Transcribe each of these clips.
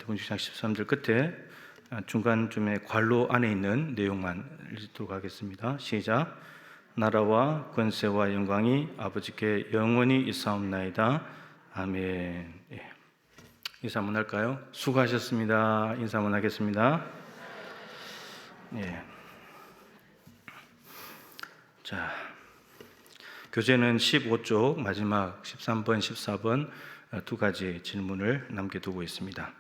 마태복음 6장 13절 끝에 중간쯤에 괄호 안에 있는 내용만 읽도록 하겠습니다. 시작. 나라와 권세와 영광이 아버지께 영원히 있사옵나이다. 아멘. 예. 인사 한번 할까요? 수고하셨습니다. 인사 한번 하겠습니다. 예. 자, 교재는 15쪽 마지막 13번, 14번 두 가지 질문을 남겨두고 있습니다.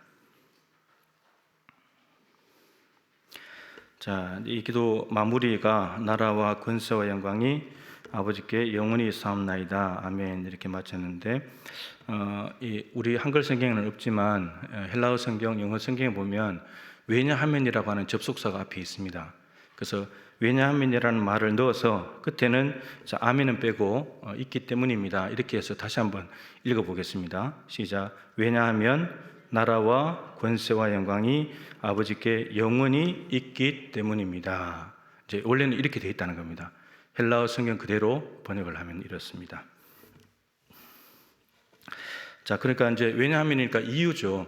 자, 이 기도 마무리가 나라와 권세와 영광이 아버지께 영원히 있사옵나이다. 아멘. 이렇게 마쳤는데 우리 한글 성경에는 없지만 헬라어 성경, 영어 성경에 보면 왜냐하면이라고 하는 접속사가 앞에 있습니다. 그래서 왜냐하면이라는 말을 넣어서 끝에는 아멘은 빼고 있기 때문입니다. 이렇게 해서 다시 한번 읽어보겠습니다. 시작. 왜냐하면 나라와 권세와 영광이 아버지께 영원히 있기 때문입니다. 이제 원래는 이렇게 되어 있다는 겁니다. 헬라어 성경 그대로 번역을 하면 이렇습니다. 자, 그러니까 이제 왜냐하면이니까 이유죠.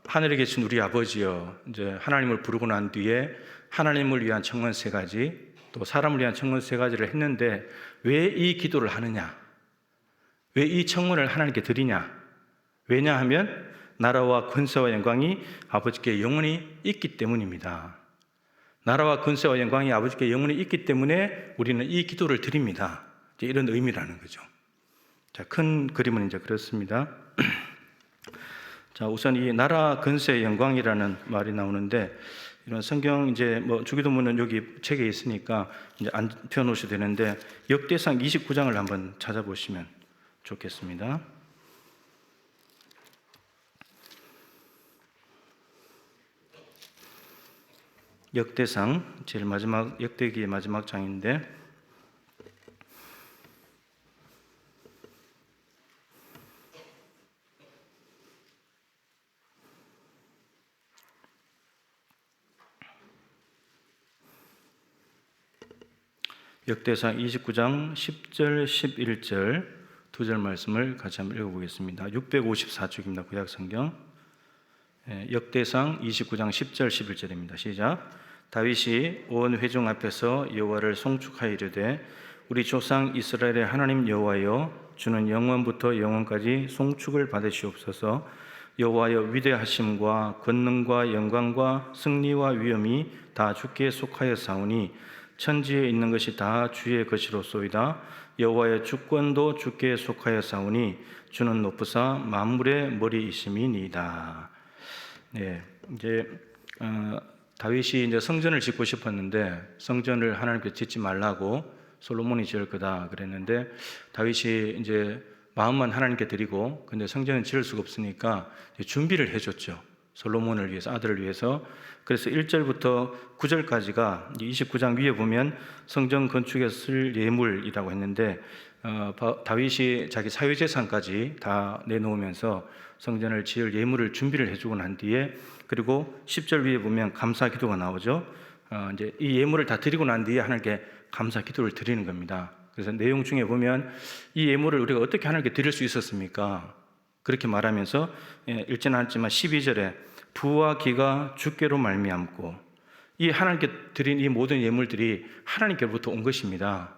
하늘에 계신 우리 아버지여, 이제 하나님을 부르고 난 뒤에 하나님을 위한 청문 세 가지, 또 사람을 위한 청문 세 가지를 했는데 왜 이 기도를 하느냐? 왜 이 청문을 하나님께 드리냐? 왜냐하면 나라와 권세와 영광이 아버지께 영원히 있기 때문입니다. 나라와 권세와 영광이 아버지께 영원히 있기 때문에 우리는 이 기도를 드립니다. 이런 의미라는 거죠. 자, 큰 그림은 이제 그렇습니다. 자, 우선 이 나라, 권세, 영광이라는 말이 나오는데 이런 성경 이제 주기도문은 여기 책에 있으니까 이제 안 펴놓으셔도 되는데 역대상 29장을 한번 찾아보시면 좋겠습니다. 역대상 제일 마지막 역대기의 마지막 장인데 역대상 29장 10절 11절 두 절 말씀을 같이 한번 읽어보겠습니다. 654쪽입니다. 구약성경. 역대상 29장 10절 11절입니다. 시작. 다윗이 온 회중 앞에서 여호와를 송축하여 이르되 우리 조상 이스라엘의 하나님 여호와여, 주는 영원부터 영원까지 송축을 받으시옵소서. 여호와여, 위대하심과 권능과 영광과 승리와 위엄이 다 주께 속하여 사오니 천지에 있는 것이 다 주의 것이로소이다. 여호와의 주권도 주께 속하여 사오니 주는 높으사 만물의 머리이심이니이다. 네, 이제 다윗이 이제 성전을 짓고 싶었는데 성전을 하나님께 짓지 말라고 솔로몬이 지을 거다 그랬는데 다윗이 이제 마음만 하나님께 드리고 근데 성전은 지을 수가 없으니까 준비를 해줬죠. 솔로몬을 위해서, 아들을 위해서. 그래서 1절부터 9절까지가 29장 위에 보면 성전 건축에 쓸 예물이라고 했는데 다윗이 자기 사유재산까지 다 내놓으면서 성전을 지을 예물을 준비를 해주고 난 뒤에 그리고 10절 위에 보면 감사 기도가 나오죠. 이제 이 예물을 다 드리고 난 뒤에 하나님께 감사 기도를 드리는 겁니다. 그래서 내용 중에 보면 이 예물을 우리가 어떻게 하나님께 드릴 수 있었습니까? 그렇게 말하면서 읽지는 않았지만 12절에 부와 기가 주께로 말미암고 이 하나님께 드린 이 모든 예물들이 하나님께로부터 온 것입니다.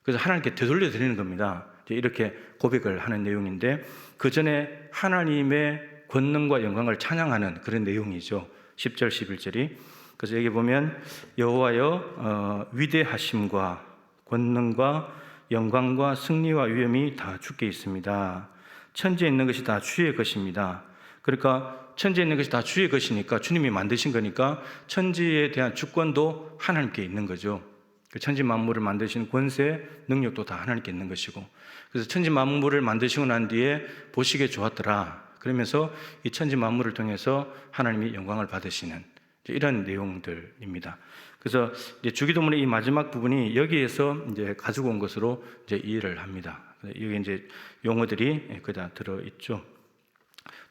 그래서 하나님께 되돌려 드리는 겁니다. 이렇게 고백을 하는 내용인데 그 전에 하나님의 권능과 영광을 찬양하는 그런 내용이죠. 10절 11절이. 그래서 여기 보면 여호와여, 위대하심과 권능과 영광과 승리와 위엄이 다 주께 있습니다. 천지에 있는 것이 다 주의 것입니다. 그러니까 천지에 있는 것이 다 주의 것이니까 주님이 만드신 거니까 천지에 대한 주권도 하나님께 있는 거죠. 그 천지 만물을 만드신 권세, 능력도 다 하나님께 있는 것이고 그래서 천지 만물을 만드시고 난 뒤에 보시기에 좋았더라. 그러면서 이 천지 만물을 통해서 하나님이 영광을 받으시는 이런 내용들입니다. 그래서 이제 주기도문의 이 마지막 부분이 여기에서 이제 가지고 온 것으로 이제 이해를 합니다. 여기 이제 용어들이 그다 들어 있죠.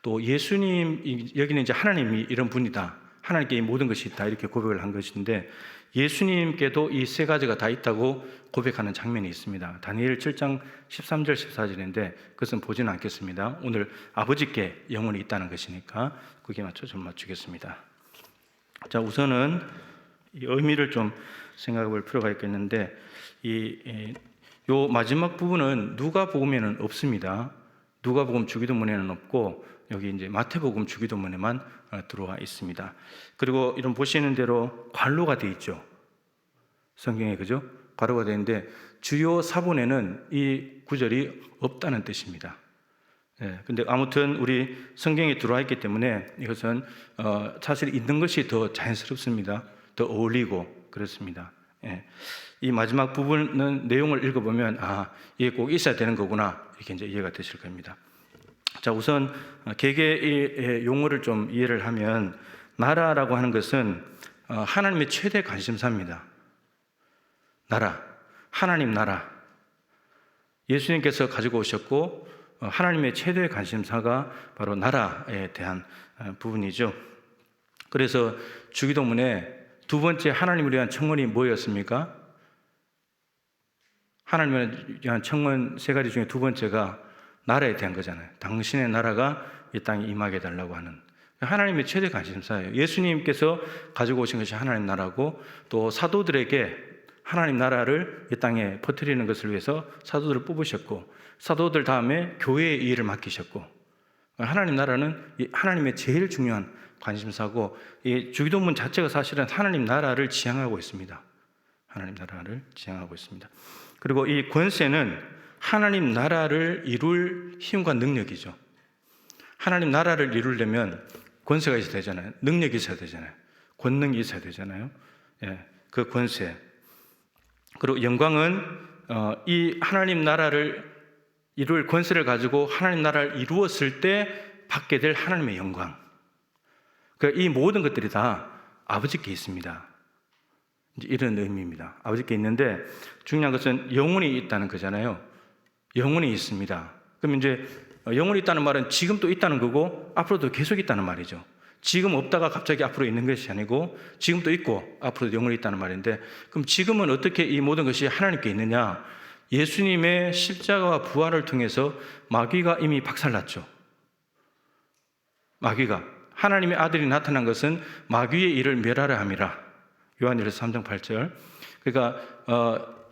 또 예수님, 여기는 이제 하나님이 이런 분이다. 하나님께 이 모든 것이 있다. 이렇게 고백을 한 것인데 예수님께도 이 세 가지가 다 있다고 고백하는 장면이 있습니다. 다니엘 7장 13절 14절인데 그것은 보지는 않겠습니다. 오늘 아버지께 영혼이 있다는 것이니까 거기에 맞춰 좀 맞추겠습니다. 자, 우선은 이 의미를 좀 생각해 볼 필요가 있겠는데 요 마지막 부분은 누가복음에는 없습니다. 누가복음 주기도문에는 없고 여기 이제 마태복음 주기도문에만 들어와 있습니다. 그리고 이런 보시는 대로 괄호가 되어 있죠. 성경에, 그죠? 괄호가 되어 있는데 주요 사본에는 이 구절이 없다는 뜻입니다. 근데 아무튼 우리 성경에 들어와 있기 때문에 이것은 사실 있는 것이 더 자연스럽습니다. 더 어울리고 그렇습니다. 이 마지막 부분은 내용을 읽어보면 이게 꼭 있어야 되는 거구나 이렇게 이제 이해가 되실 겁니다. 자, 우선 개개의 용어를 좀 이해를 하면 나라라고 하는 것은 하나님의 최대 관심사입니다. 나라, 하나님 나라. 예수님께서 가지고 오셨고 하나님의 최대 관심사가 바로 나라에 대한 부분이죠. 그래서 주기도문에 두 번째 하나님을 위한 청원이 뭐였습니까? 하나님을 위한 청원 세 가지 중에 두 번째가 나라에 대한 거잖아요. 당신의 나라가 이 땅에 임하게 해달라고 하는 하나님의 최대 관심사예요. 예수님께서 가지고 오신 것이 하나님 나라고 또 사도들에게 하나님 나라를 이 땅에 퍼뜨리는 것을 위해서 사도들을 뽑으셨고 사도들 다음에 교회의 일을 맡기셨고 하나님 나라는 하나님의 제일 중요한 관심사고 이 주기도문 자체가 사실은 하나님 나라를 지향하고 있습니다. 하나님 나라를 지향하고 있습니다. 그리고 이 권세는 하나님 나라를 이룰 힘과 능력이죠. 하나님 나라를 이루려면 권세가 있어야 되잖아요. 능력이 있어야 되잖아요. 권능이 있어야 되잖아요. 그 권세. 그리고 영광은 이 하나님 나라를 이룰 권세를 가지고 하나님 나라를 이루었을 때 받게 될 하나님의 영광. 그러니까 이 모든 것들이 다 아버지께 있습니다. 이제 이런 의미입니다. 아버지께 있는데 중요한 것은 영혼이 있다는 거잖아요. 영혼이 있습니다. 그럼 이제 영혼이 있다는 말은 지금 또 있다는 거고 앞으로도 계속 있다는 말이죠. 지금 없다가 갑자기 앞으로 있는 것이 아니고 지금도 있고 앞으로도 영혼이 있다는 말인데 그럼 지금은 어떻게 이 모든 것이 하나님께 있느냐? 예수님의 십자가와 부활을 통해서 마귀가 이미 박살났죠. 마귀가 하나님의 아들이 나타난 것은 마귀의 일을 멸하려 함이라. 요한일서 3장 8절. 그러니까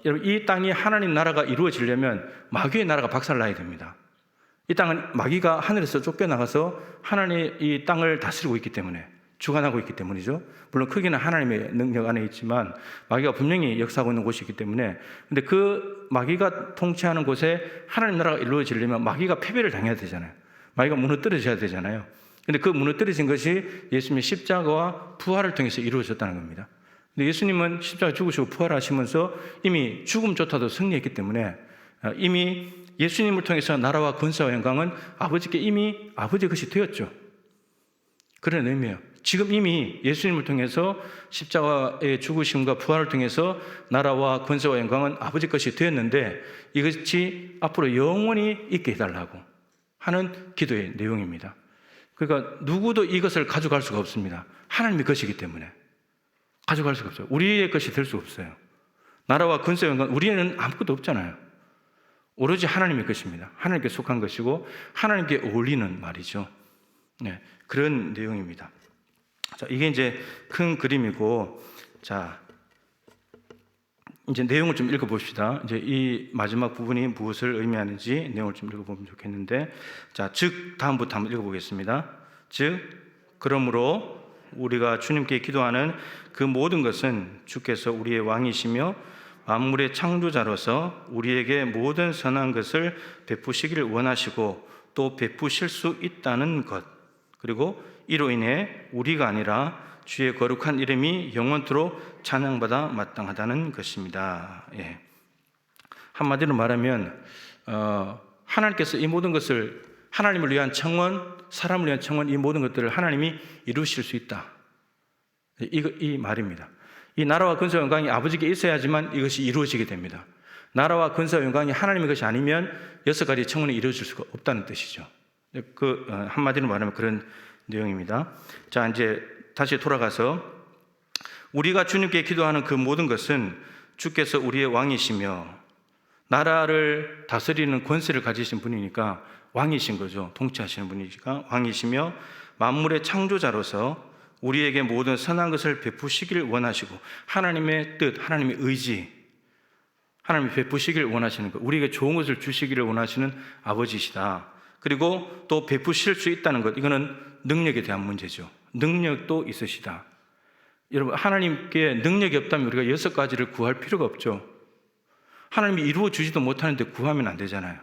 여러분 이 땅이 하나님 나라가 이루어지려면 마귀의 나라가 박살나야 됩니다. 이 땅은 마귀가 하늘에서 쫓겨나가서 하나님의 이 땅을 다스리고 있기 때문에 주관하고 있기 때문이죠. 물론 크기는 하나님의 능력 안에 있지만 마귀가 분명히 역사하고 있는 곳이 있기 때문에 근데 그 마귀가 통치하는 곳에 하나님 나라가 이루어지려면 마귀가 패배를 당해야 되잖아요. 마귀가 무너뜨려져야 되잖아요. 근데 그 무너뜨려진 것이 예수님의 십자가와 부활을 통해서 이루어졌다는 겁니다. 근데 예수님은 십자가 죽으시고 부활하시면서 이미 죽음조차도 승리했기 때문에 이미 예수님을 통해서 나라와 권세와 영광은 아버지께 이미 아버지 것이 되었죠. 그런 의미예요. 지금 이미 예수님을 통해서 십자가의 죽으심과 부활을 통해서 나라와 권세와 영광은 아버지 것이 되었는데 이것이 앞으로 영원히 있게 해달라고 하는 기도의 내용입니다. 그러니까 누구도 이것을 가져갈 수가 없습니다. 하나님의 것이기 때문에 가져갈 수가 없어요. 우리의 것이 될 수가 없어요. 나라와 권세와 영광 우리에는 아무것도 없잖아요. 오로지 하나님의 것입니다. 하나님께 속한 것이고 하나님께 어울리는 말이죠. 그런 내용입니다. 자, 이게 이제 큰 그림이고, 자, 이제 내용을 좀 읽어봅시다. 이제 이 마지막 부분이 무엇을 의미하는지 내용을 좀 읽어보면 좋겠는데, 자, 즉 다음부터 한번 읽어보겠습니다. 즉, 그러므로 우리가 주님께 기도하는 그 모든 것은 주께서 우리의 왕이시며 만물의 창조자로서 우리에게 모든 선한 것을 베푸시기를 원하시고 또 베푸실 수 있다는 것, 그리고 이로 인해 우리가 아니라 주의 거룩한 이름이 영원토록 찬양받아 마땅하다는 것입니다. 한마디로 말하면 하나님께서 이 모든 것을 하나님을 위한 청원, 사람을 위한 청원, 이 모든 것들을 하나님이 이루실 수 있다. 이 말입니다. 이 나라와 권세와 영광이 아버지께 있어야지만 이것이 이루어지게 됩니다. 나라와 권세와 영광이 하나님의 것이 아니면 6가지 청원이 이루어질 수가 없다는 뜻이죠. 그 한마디로 말하면 그런 내용입니다. 자, 이제 다시 돌아가서 우리가 주님께 기도하는 그 모든 것은 주께서 우리의 왕이시며 나라를 다스리는 권세를 가지신 분이니까 왕이신 거죠. 통치하시는 분이니까 왕이시며 만물의 창조자로서 우리에게 모든 선한 것을 베푸시길 원하시고 하나님의 뜻, 하나님의 의지, 하나님이 베푸시길 원하시는 것, 우리에게 좋은 것을 주시기를 원하시는 아버지시다. 그리고 또 베푸실 수 있다는 것, 이거는 능력에 대한 문제죠. 능력도 있으시다. 여러분, 하나님께 능력이 없다면 우리가 6가지를 구할 필요가 없죠. 하나님이 이루어 주지도 못하는데 구하면 안 되잖아요.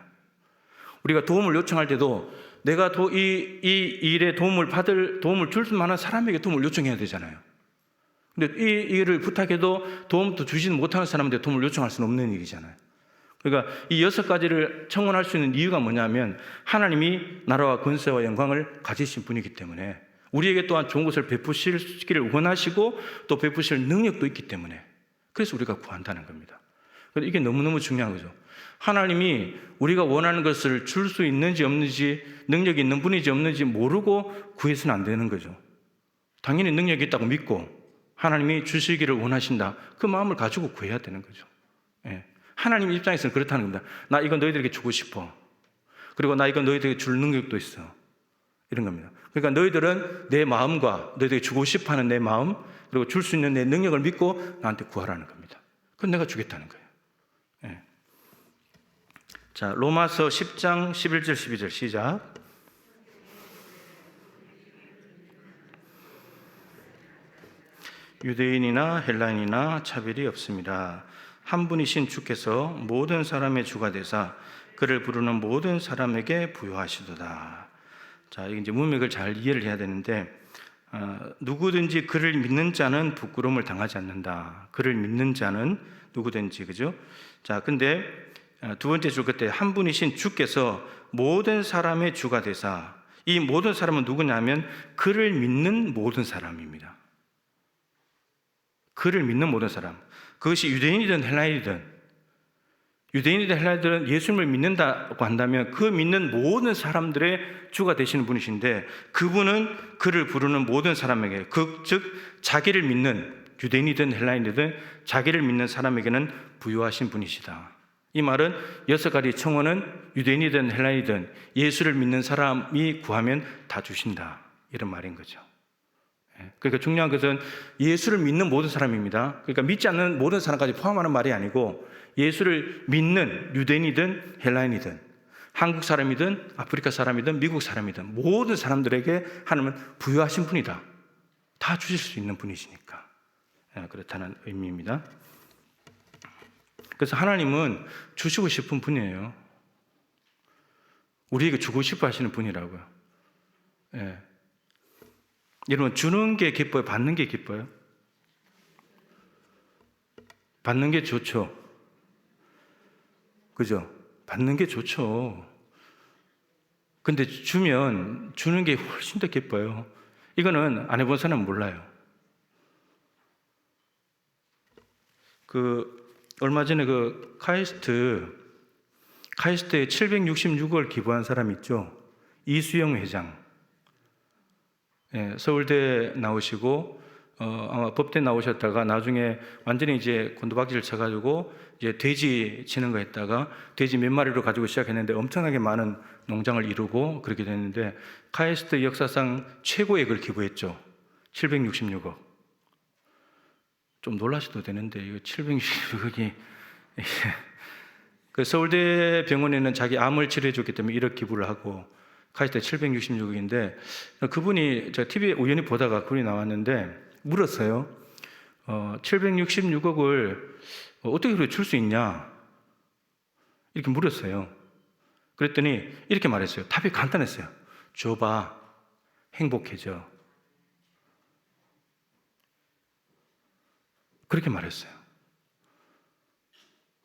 우리가 도움을 요청할 때도 내가 이 일에 도움을 줄 만한 사람에게 도움을 요청해야 되잖아요. 근데 이 일을 부탁해도 도움도 주지는 못하는 사람한테 도움을 요청할 수는 없는 일이잖아요. 그러니까 이 6가지를 청원할 수 있는 이유가 뭐냐면 하나님이 나라와 권세와 영광을 가지신 분이기 때문에 우리에게 또한 좋은 것을 베푸시기를 원하시고 또 베푸실 능력도 있기 때문에 그래서 우리가 구한다는 겁니다. 이게 너무너무 중요한 거죠. 하나님이 우리가 원하는 것을 줄 수 있는지 없는지, 능력이 있는 분인지 없는지 모르고 구해서는 안 되는 거죠. 당연히 능력이 있다고 믿고 하나님이 주시기를 원하신다, 그 마음을 가지고 구해야 되는 거죠. 예. 하나님 입장에서는 그렇다는 겁니다. 나 이거 너희들에게 주고 싶어. 그리고 나 이거 너희들에게 줄 능력도 있어. 이런 겁니다. 그러니까 너희들은 내 마음과 너희들에게 주고 싶어하는 내 마음, 그리고 줄 수 있는 내 능력을 믿고 나한테 구하라는 겁니다. 그건 내가 주겠다는 거예요. 예. 자, 로마서 10장 11절 12절 시작. 유대인이나 헬라인이나 차별이 없습니다. 한 분이신 주께서 모든 사람의 주가 되사 그를 부르는 모든 사람에게 부여하시도다. 자, 이제 문맥을 잘 이해를 해야 되는데 누구든지 그를 믿는 자는 부끄러움을 당하지 않는다. 그를 믿는 자는 누구든지, 그죠? 자, 근데 두 번째 줄 그때 한 분이신 주께서 모든 사람의 주가 되사, 이 모든 사람은 누구냐면 그를 믿는 모든 사람입니다. 그를 믿는 모든 사람. 그것이 유대인이든 헬라인이든 예수님을 믿는다고 한다면 그 믿는 모든 사람들의 주가 되시는 분이신데 그분은 그를 부르는 모든 사람에게, 즉 자기를 믿는 유대인이든 헬라인이든 자기를 믿는 사람에게는 부여하신 분이시다. 이 말은 6가지 청원은 유대인이든 헬라인이든 예수를 믿는 사람이 구하면 다 주신다, 이런 말인 거죠. 그러니까 중요한 것은 예수를 믿는 모든 사람입니다. 그러니까 믿지 않는 모든 사람까지 포함하는 말이 아니고 예수를 믿는 유대인이든 헬라인이든 한국 사람이든 아프리카 사람이든 미국 사람이든 모든 사람들에게 하나님은 부여하신 분이다. 다 주실 수 있는 분이시니까 그렇다는 의미입니다. 그래서 하나님은 주시고 싶은 분이에요. 우리에게 주고 싶어 하시는 분이라고요. 예. 여러분, 주는 게 기뻐요? 받는 게 기뻐요? 받는 게 좋죠. 그죠? 받는 게 좋죠. 근데 주는 게 훨씬 더 기뻐요. 이거는 안 해본 사람은 몰라요. 얼마 전에 카이스트에 766을 기부한 사람 있죠? 이수영 회장. 예, 서울대 나오시고 아마 법대 나오셨다가 나중에 완전히 이제 곤두박질을 쳐가지고 이제 돼지 치는 거 했다가 돼지 몇 마리로 가지고 시작했는데 엄청나게 많은 농장을 이루고 그렇게 됐는데 카이스트 역사상 최고액을 기부했죠. 766억. 좀 놀라셔도 되는데 이거 766억이 그 서울대 병원에는 자기 암을 치료해 줬기 때문에 1억 기부를 하고 카이스트 766억인데 그분이 제가 TV에 우연히 보다가 그분이 나왔는데 물었어요. 766억을 어떻게 그렇게 줄 수 있냐? 이렇게 물었어요. 그랬더니 이렇게 말했어요. 답이 간단했어요. 줘봐, 행복해져. 그렇게 말했어요.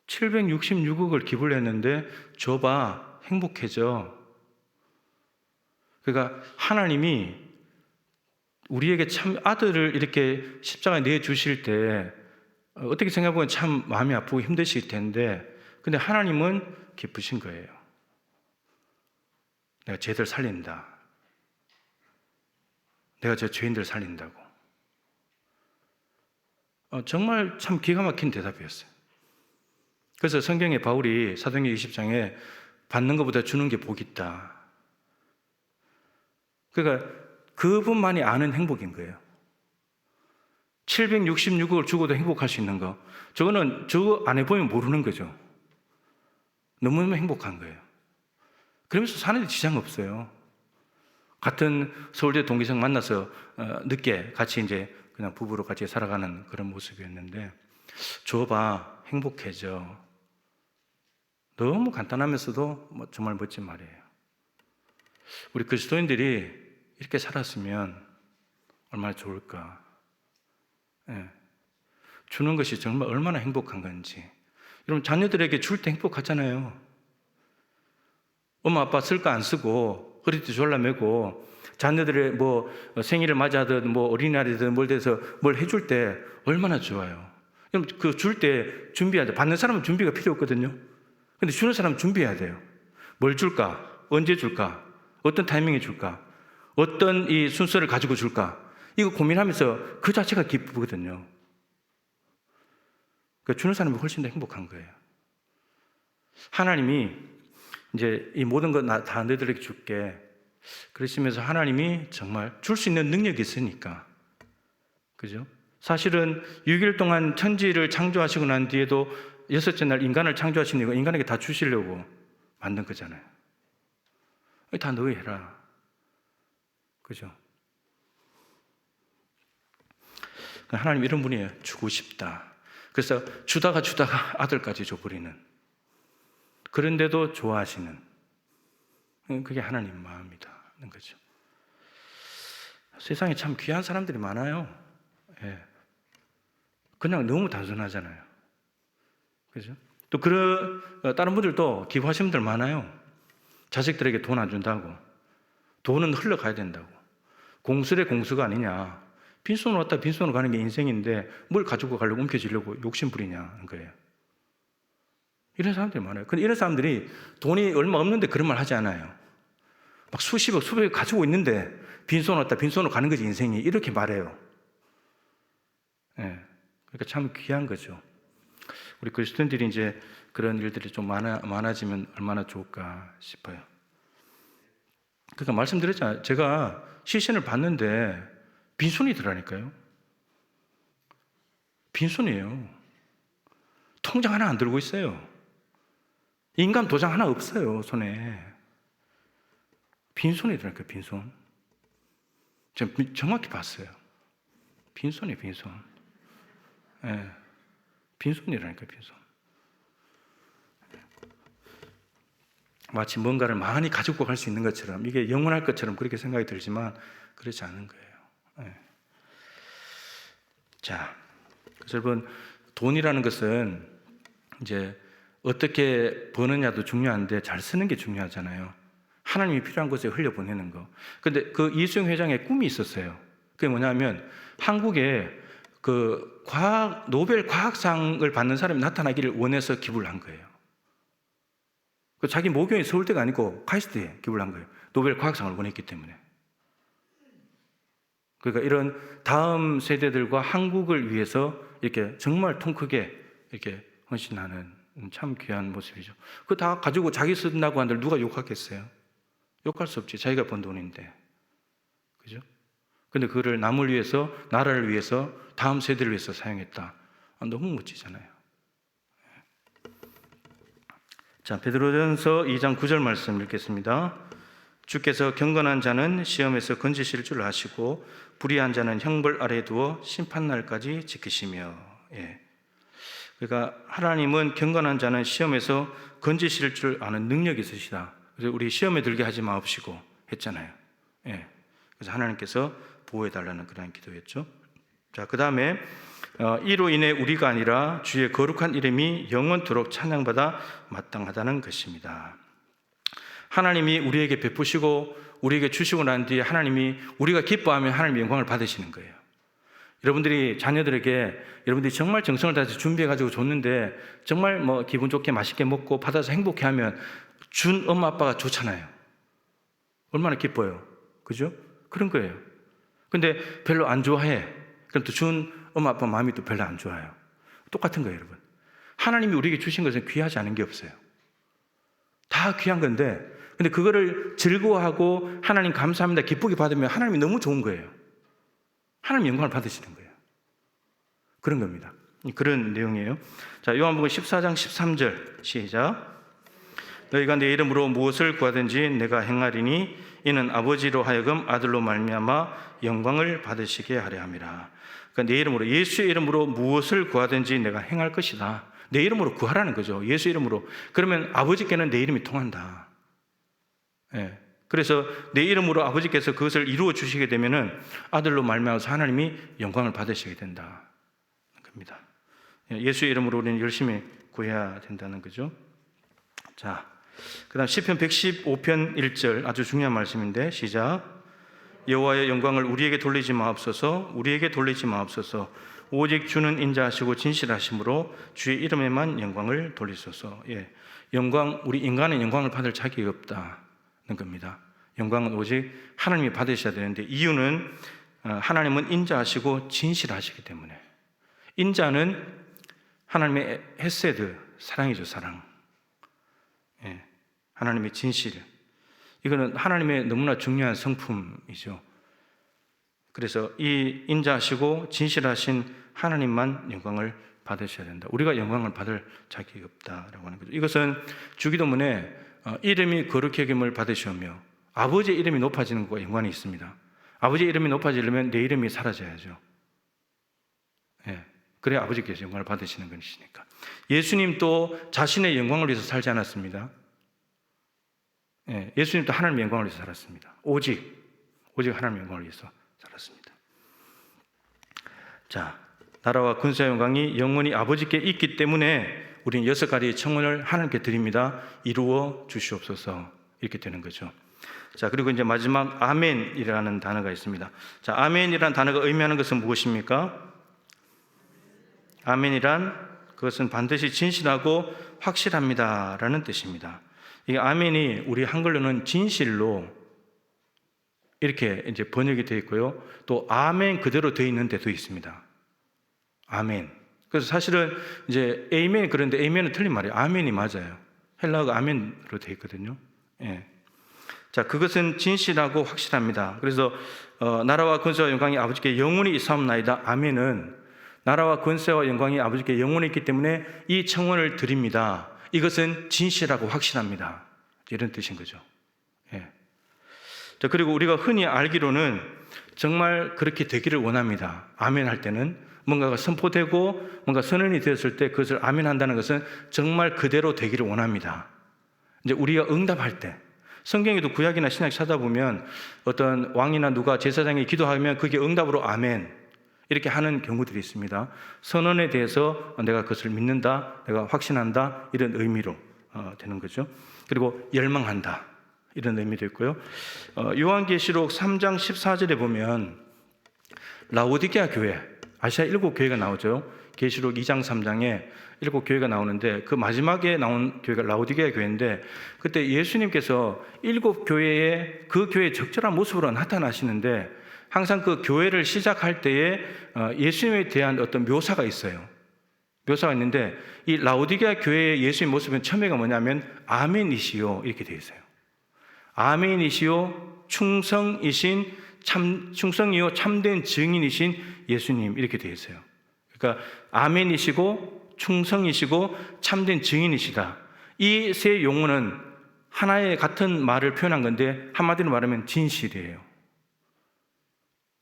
766억을 기부를 했는데 줘봐, 행복해져. 그러니까 하나님이 우리에게 참 아들을 이렇게 십자가에 내주실 때 어떻게 생각해보면 참 마음이 아프고 힘드실 텐데 근데 하나님은 기쁘신 거예요. 내가 쟤들 살린다. 내가 저 죄인들 살린다고. 정말 참 기가 막힌 대답이었어요. 그래서 성경에 바울이 사도행전 20장에 받는 것보다 주는 게 복이 있다. 그러니까 그분만이 아는 행복인 거예요. 766억을 주고도 행복할 수 있는 거. 저거는 저거 안 해보면 모르는 거죠. 너무너무 행복한 거예요. 그러면서 사는데 지장 없어요. 같은 서울대 동기생 만나서 늦게 같이 이제 그냥 부부로 같이 살아가는 그런 모습이었는데, 줘봐 행복해져. 너무 간단하면서도 정말 멋진 말이에요. 우리 그리스도인들이 이렇게 살았으면 얼마나 좋을까. 예. 주는 것이 정말 얼마나 행복한 건지. 여러분, 자녀들에게 줄 때 행복하잖아요. 엄마 아빠 쓸 거 안 쓰고 허리띠 졸라매고 자녀들의 뭐 생일을 맞이하든 뭐 어린이날이든 뭘 돼서 뭘 해줄 때 얼마나 좋아요. 그럼 그 줄 때 준비해야 돼. 받는 사람은 준비가 필요 없거든요. 근데 주는 사람은 준비해야 돼요. 뭘 줄까? 언제 줄까? 어떤 타이밍에 줄까? 어떤 이 순서를 가지고 줄까? 이거 고민하면서 그 자체가 기쁘거든요. 그러니까 주는 사람이 훨씬 더 행복한 거예요. 하나님이 이제 이 모든 것 다 너희들에게 줄게. 그러시면서 하나님이 정말 줄 수 있는 능력이 있으니까. 그죠? 사실은 6일 동안 천지를 창조하시고 난 뒤에도 여섯째 날 인간을 창조하신 이유가 인간에게 다 주시려고 만든 거잖아요. 다 너희 해라. 그죠? 하나님 이런 분이에요. 주고 싶다. 그래서 주다가 아들까지 줘버리는, 그런데도 좋아하시는, 그게 하나님 마음이다 는 거죠. 세상에 참 귀한 사람들이 많아요. 예. 그냥 너무 단순하잖아요. 그죠? 또 다른 분들도 기부하신 분들 많아요. 자식들에게 돈 안 준다고, 돈은 흘러가야 된다고, 공수래 공수가 아니냐, 빈손으로 왔다 빈손으로 가는 게 인생인데 뭘 가지고 가려고 움켜쥐려고 욕심 부리냐는 거예요. 이런 사람들이 많아요. 근데 이런 사람들이 돈이 얼마 없는데 그런 말 하지 않아요. 막 수십억, 수백억 가지고 있는데 빈손으로 왔다 빈손으로 가는 거지 인생이, 이렇게 말해요. 예. 그러니까 참 귀한 거죠. 우리 그리스도인들이 이제 그런 일들이 좀 많아지면 얼마나 좋을까 싶어요. 그러니까 말씀드렸잖아요. 제가 시신을 봤는데 빈손이더라니까요. 빈손이에요. 통장 하나 안 들고 있어요. 인감 도장 하나 없어요, 손에. 빈손이더라니까요, 빈손. 제가 정확히 봤어요. 빈손이에요, 빈손. 예. 빈손이라니까요, 빈손. 마치 뭔가를 많이 가지고 갈 수 있는 것처럼, 이게 영원할 것처럼 그렇게 생각이 들지만 그렇지 않은 거예요. 네. 자, 그래서 여러분, 돈이라는 것은 이제 어떻게 버느냐도 중요한데 잘 쓰는 게 중요하잖아요. 하나님이 필요한 곳에 흘려보내는 거. 근데 그 이수영 회장의 꿈이 있었어요. 그게 뭐냐면 한국에 그 노벨 과학상을 받는 사람이 나타나기를 원해서 기부를 한 거예요. 자기 모교인 서울대가 아니고 카이스트에 기부를 한 거예요. 노벨 과학상을 원했기 때문에. 그러니까 이런 다음 세대들과 한국을 위해서 이렇게 정말 통 크게 이렇게 헌신하는 참 귀한 모습이죠. 그거 다 가지고 자기 쓴다고 한들 누가 욕하겠어요? 욕할 수 없지. 자기가 번 돈인데. 그죠? 근데 그거를 남을 위해서, 나라를 위해서, 다음 세대를 위해서 사용했다. 너무 멋지잖아요. 자, 베드로전서 2장 9절 말씀 읽겠습니다. 주께서 경건한 자는 시험에서 건지실 줄 아시고 불의한 자는 형벌 아래 두어 심판날까지 지키시며. 예. 그러니까 하나님은 경건한 자는 시험에서 건지실 줄 아는 능력이 있으시다. 그래서 우리 시험에 들게 하지 마옵시고 했잖아요. 예. 그래서 하나님께서 보호해달라는 그런 기도였죠. 자, 그 다음에 이로 인해 우리가 아니라 주의 거룩한 이름이 영원토록 찬양받아 마땅하다는 것입니다. 하나님이 우리에게 베푸시고 우리에게 주시고 난 뒤에 하나님이 우리가 기뻐하면 하나님의 영광을 받으시는 거예요. 여러분들이 자녀들에게 여러분들이 정말 정성을 다해서 준비해가지고 줬는데 정말 뭐 기분 좋게 맛있게 먹고 받아서 행복해하면 준 엄마 아빠가 좋잖아요. 얼마나 기뻐요. 그죠? 그런 거예요. 근데 별로 안 좋아해. 그럼 또 준 엄마 아빠 마음이 또 별로 안 좋아요. 똑같은 거예요, 여러분. 하나님이 우리에게 주신 것은 귀하지 않은 게 없어요. 다 귀한 건데, 근데 그거를 즐거워하고 하나님 감사합니다, 기쁘게 받으면 하나님이 너무 좋은 거예요. 하나님 영광을 받으시는 거예요. 그런 겁니다. 그런 내용이에요. 자, 요한복음 14장 13절 시작. 너희가 내 이름으로 무엇을 구하든지 내가 행하리니 이는 아버지로 하여금 아들로 말미암아 영광을 받으시게 하려 함이라. 그러니까 내 이름으로, 예수의 이름으로 무엇을 구하든지 내가 행할 것이다. 내 이름으로 구하라는 거죠. 예수 이름으로. 그러면 아버지께는 내 이름이 통한다. 예. 그래서 내 이름으로 아버지께서 그것을 이루어 주시게 되면은 아들로 말미암아서 하나님이 영광을 받으시게 된다. 겁니다. 예수의 이름으로 우리는 열심히 구해야 된다는 거죠. 자, 그다음 시편 115편 1절 아주 중요한 말씀인데 시작. 여호와의 영광을 우리에게 돌리지 마옵소서. 우리에게 돌리지 마옵소서. 오직 주는 인자하시고 진실하심으로 주의 이름에만 영광을 돌리소서. 예, 영광, 우리 인간은 영광을 받을 자격이 없다는 겁니다. 영광은 오직 하나님이 받으셔야 되는데, 이유는 하나님은 인자하시고 진실하시기 때문에. 인자는 하나님의 헤세드, 사랑이죠, 사랑. 예, 하나님의 진실. 이거는 하나님의 너무나 중요한 성품이죠. 그래서 이 인자하시고 진실하신 하나님만 영광을 받으셔야 된다. 우리가 영광을 받을 자격이 없다라고 하는 거죠. 이것은 주기도문에 이름이 거룩히 여김을 받으시오며 아버지의 이름이 높아지는 것과 연관이 있습니다. 아버지의 이름이 높아지려면 내 이름이 사라져야죠. 예, 그래야 아버지께서 영광을 받으시는 것이니까. 예수님도 자신의 영광을 위해서 살지 않았습니다. 예, 예수님도 하나님의 영광을 위해서 살았습니다. 오직 하나님의 영광을 위해서 살았습니다. 자, 나라와 근세와 영광이 영원히 아버지께 있기 때문에 우리는 6가지의 청원을 하나님께 드립니다. 이루어 주시옵소서. 이렇게 되는 거죠. 자, 그리고 이제 마지막 아멘이라는 단어가 있습니다. 자, 아멘이라는 단어가 의미하는 것은 무엇입니까? 아멘이란 그것은 반드시 진실하고 확실합니다라는 뜻입니다. 이 아멘이 우리 한글로는 진실로 이렇게 이제 번역이 되어 있고요. 또 아멘 그대로 되어 있는 데도 있습니다. 아멘. 그래서 사실은 이제 에이멘, 그런데 에이멘은 틀린 말이에요. 아멘이 맞아요. 헬라어가 아멘으로 되어 있거든요. 예. 자, 그것은 진실하고 확실합니다. 그래서 나라와 권세와 영광이 아버지께 영원히 있사옵나이다. 아멘은 나라와 권세와 영광이 아버지께 영원히 있기 때문에 이 청원을 드립니다. 이것은 진실하고 확실합니다. 이런 뜻인 거죠. 예. 자, 그리고 우리가 흔히 알기로는 정말 그렇게 되기를 원합니다. 아멘 할 때는 뭔가가 선포되고 뭔가 선언이 되었을 때 그것을 아멘 한다는 것은 정말 그대로 되기를 원합니다. 이제 우리가 응답할 때, 성경에도 구약이나 신약 찾아보면 어떤 왕이나 누가 제사장이 기도하면 그게 응답으로 아멘 이렇게 하는 경우들이 있습니다. 선언에 대해서 내가 그것을 믿는다, 내가 확신한다, 이런 의미로 되는 거죠. 그리고 열망한다, 이런 의미도 있고요. 요한계시록 3장 14절에 보면 라오디게아 교회, 아시아 7교회가 나오죠. 계시록 2장 3장에 7교회가 나오는데 그 마지막에 나온 교회가 라오디게아 교회인데, 그때 예수님께서 7교회에 그 교회의 적절한 모습으로 나타나시는데 항상 그 교회를 시작할 때에 예수님에 대한 어떤 묘사가 있어요. 묘사가 있는데 이 라오디게아 교회의 예수의 모습은 처음에가 뭐냐면 아멘이시오 이렇게 되어 있어요. 아멘이시오, 충성이신 충성이요 참된 증인이신 예수님 이렇게 되어 있어요. 그러니까 아멘이시고 충성이시고 참된 증인이시다. 이 세 용어는 하나의 같은 말을 표현한 건데 한마디로 말하면 진실이에요.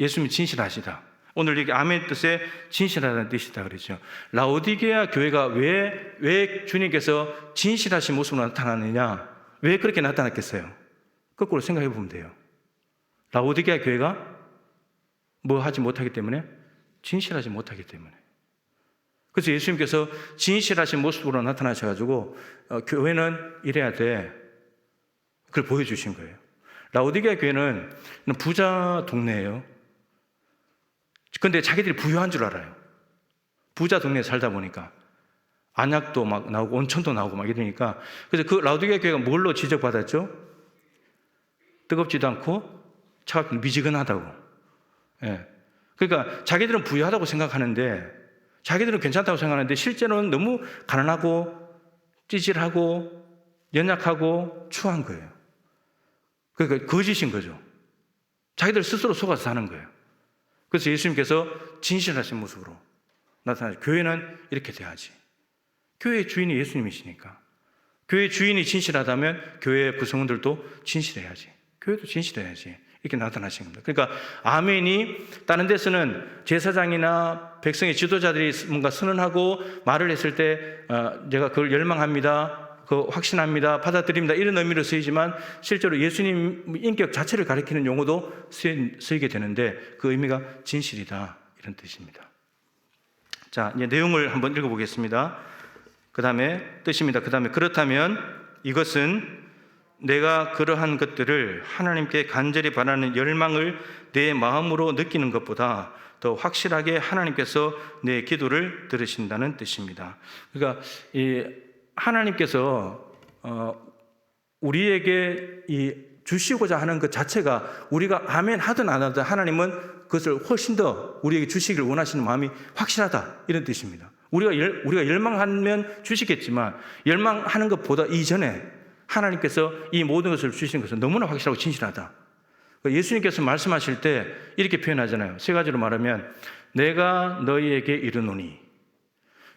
예수님이 진실하시다. 오늘 여기 아멘 뜻에 진실하다는 뜻이다 그랬죠. 라오디게아 교회가 왜 주님께서 진실하신 모습으로 나타나느냐? 왜 그렇게 나타났겠어요? 거꾸로 생각해 보면 돼요. 라오디게아 교회가 뭐 하지 못하기 때문에? 진실하지 못하기 때문에. 그래서 예수님께서 진실하신 모습으로 나타나셔가지고 교회는 이래야 돼. 그걸 보여주신 거예요. 라오디게아 교회는 부자 동네예요. 근데 자기들이 부유한 줄 알아요. 부자 동네에 살다 보니까 안약도 막 나오고 온천도 나오고 막 이러니까. 그래서 그 라오디게아 교회가 뭘로 지적받았죠? 뜨겁지도 않고 차갑고 미지근하다고. 예. 그러니까 자기들은 부유하다고 생각하는데, 자기들은 괜찮다고 생각하는데 실제로는 너무 가난하고 찌질하고 연약하고 추한 거예요. 그러니까 거짓인 거죠. 자기들 스스로 속아서 사는 거예요. 그래서 예수님께서 진실하신 모습으로 나타나죠. 교회는 이렇게 돼야지. 교회의 주인이 예수님이시니까. 교회의 주인이 진실하다면 교회의 구성원들도 진실해야지. 교회도 진실해야지. 이렇게 나타나신 겁니다. 그러니까 아멘이 다른 데서는 제사장이나 백성의 지도자들이 뭔가 선언하고 말을 했을 때 제가 그걸 열망합니다, 확신합니다, 받아들입니다 이런 의미로 쓰이지만 실제로 예수님 인격 자체를 가리키는 용어도 쓰이게 되는데 그 의미가 진실이다 이런 뜻입니다. 자, 이제 내용을 한번 읽어보겠습니다. 그 다음에 뜻입니다. 그 다음에 그렇다면 이것은 내가 그러한 것들을 하나님께 간절히 바라는 열망을 내 마음으로 느끼는 것보다 더 확실하게 하나님께서 내 기도를 들으신다는 뜻입니다. 그러니까 이 하나님께서 우리에게 이 주시고자 하는 것 자체가 우리가 아멘 하든 안 하든 하나님은 그것을 훨씬 더 우리에게 주시기를 원하시는 마음이 확실하다 이런 뜻입니다. 우리가 열망하면 주시겠지만 열망하는 것보다 이전에 하나님께서 이 모든 것을 주시는 것은 너무나 확실하고 진실하다. 예수님께서 말씀하실 때 이렇게 표현하잖아요. 세 가지로 말하면 내가 너희에게 이르노니.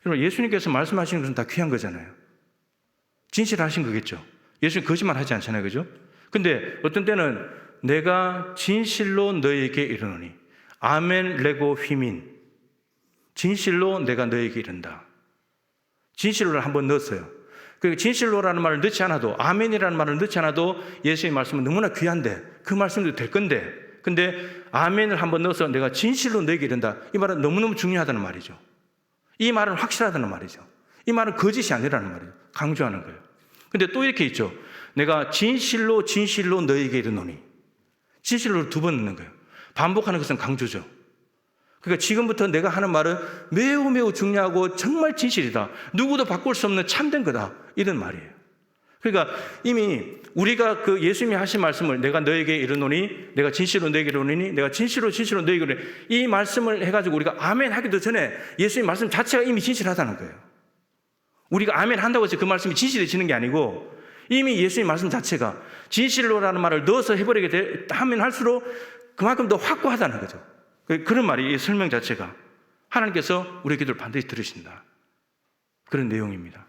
여러분, 예수님께서 말씀하시는 것은 다 귀한 거잖아요. 진실하신 거겠죠. 예수님 거짓말 하지 않잖아요. 그죠? 근데 어떤 때는 내가 진실로 너희에게 이르노니. 아멘 레고 휘민. 진실로 내가 너희에게 이른다. 진실로를 한번 넣었어요. 그 진실로라는 말을 넣지 않아도, 아멘이라는 말을 넣지 않아도 예수의 말씀은 너무나 귀한데 그 말씀도 될 건데, 근데 아멘을 한번 넣어서 내가 진실로 너에게 이른다, 이 말은 너무너무 중요하다는 말이죠. 이 말은 확실하다는 말이죠. 이 말은 거짓이 아니라는 말이에요. 강조하는 거예요. 근데 또 이렇게 있죠. 내가 진실로 너에게 이르노니. 진실로를 두 번 넣는 거예요. 반복하는 것은 강조죠. 그러니까 지금부터 내가 하는 말은 매우 매우 중요하고 정말 진실이다. 누구도 바꿀 수 없는 참된 거다. 이런 말이에요. 그러니까 이미 우리가 그 예수님이 하신 말씀을 내가 너에게 이르노니, 내가 진실로 너에게 이르노니, 내가 진실로 너에게 이르노니, 이 말씀을 해가지고 우리가 아멘 하기도 전에 예수님 말씀 자체가 이미 진실하다는 거예요. 우리가 아멘 한다고 해서 그 말씀이 진실해지는 게 아니고 이미 예수님 말씀 자체가 진실로라는 말을 넣어서 해버리게 하면 할수록 그만큼 더 확고하다는 거죠. 그런 말이 이 설명 자체가 하나님께서 우리의 기도를 반드시 들으신다. 그런 내용입니다.